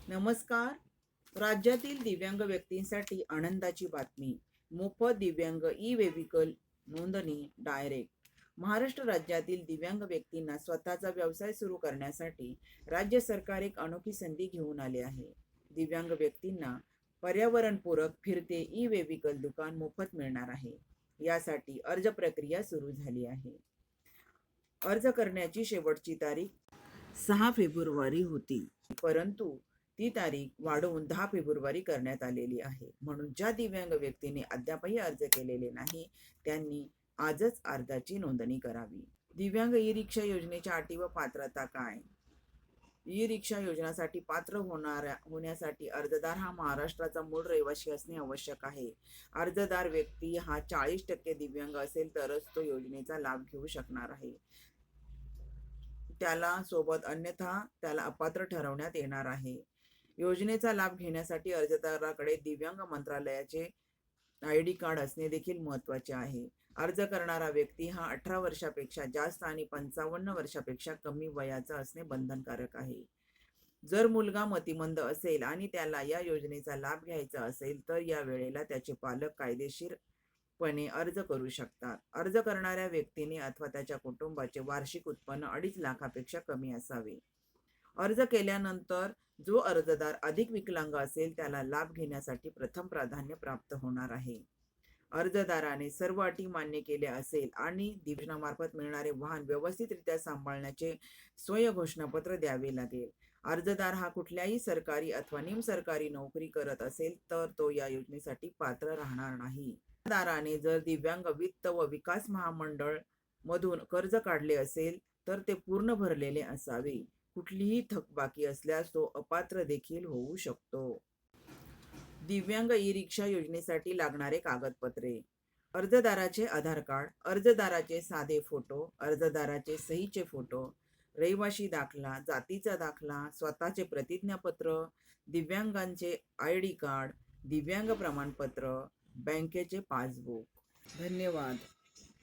नमस्कार. राज्यातील दिव्यांग व्यक्तींसाठी आनंदाची बातमी. मोफत दिव्यांग ई व्हेहिकल नोंदणी डायरेक्ट. महाराष्ट्र राज्यातील दिव्यांग व्यक्तींना स्वतःचा व्यवसाय सुरू करण्यासाठी राज्य सरकार एक अनोखी संधी घेऊन आले आहे. दिव्यांग व्यक्तींना पर्यावरणपूरक फिरते ई व्हेहिकल दुकान मोफत मिळणार आहे. यासाठी अर्ज प्रक्रिया सुरू झाली आहे. अर्ज करण्याची शेवटची तारीख 6 फेब्रुवारी होती, परंतु ती तारीख वाढवून 10 फेब्रुवारी करण्यात आलेली आहे. म्हणून ज्या दिव्यांग व्यक्तीने अद्यापही अर्ज केलेले नाही त्यांनी आजच अर्जाची नोंदणी करावी. दिव्यांग ई रिक्षा योजनेच्या अटी व पात्रता काय? ई रिक्षा योजनेसाठी पात्र होण्यासाठी अर्जदार हा महाराष्ट्राचा मूळ रहिवासी असणे आवश्यक आहे. अर्जदार व्यक्ती हा 40% दिव्यांग असेल तरच तो योजनेचा लाभ घेऊ शकणार आहे. अन्यथा त्याला अपात्र ठरवण्यात येणार आहे. योजनेचा लाभ घेण्यासाठी अर्जदाराकडे दिव्यांग मंत्रालयाचे ID कार्ड असणे देखील महत्त्वाचे आहे. अर्ज करणारा व्यक्ती हा 18 वर्षापेक्षा जास्त आणि 55 वर्षापेक्षा कमी वयाचा असणे बंधनकारक आहे. जर मुलगा मतिमंद असेल आणि त्याला या योजनेचा लाभ घ्यायचा असेल तर या वेळेला त्याचे पालक कायदेशीरपणे अर्ज करू शकतात. अर्ज करणाऱ्या व्यक्तीने अथवा त्याच्या कुटुंबाचे वार्षिक उत्पन्न 2.5 लाखापेक्षा कमी असावे. अर्ज केल्यानंतर जो अर्जदार अधिक विकलांग असेल त्याला लाभ घेण्यासाठी प्रथम प्राधान्य प्राप्त होणार आहे. अर्जदाराने सर्व अटी मान्य केल्या असेल आणि दिव्यांगामार्फत मिळणारे वाहन व्यवस्थितरित्या सांभाळण्याचे स्वयंघोषणापत्र द्यावे लागेल. अर्जदार हा कुठल्याही सरकारी अथवा निमसरकारी नोकरी करत असेल तर तो या योजनेसाठी पात्र राहणार नाही. अर्जदाराने जर दिव्यांग वित्त व विकास महामंडळ मधून कर्ज काढले असेल तर ते पूर्ण भरलेले असावे. कुठलीही थकबाकी असल्यास तो अपात्र देखील होऊ शकतो. दिव्यांग ई रिक्षा योजनेसाठी लागणारे कागदपत्रे: अर्जदाराचे आधार कार्ड, अर्जदाराचे साधे फोटो, अर्जदाराचे सहीचे फोटो, रहिवासी दाखला, जातीचा दाखला, स्वतःचे प्रतिज्ञापत्र, दिव्यांगांचे ID कार्ड, दिव्यांग प्रमाणपत्र, बँकेचे पासबुक. धन्यवाद.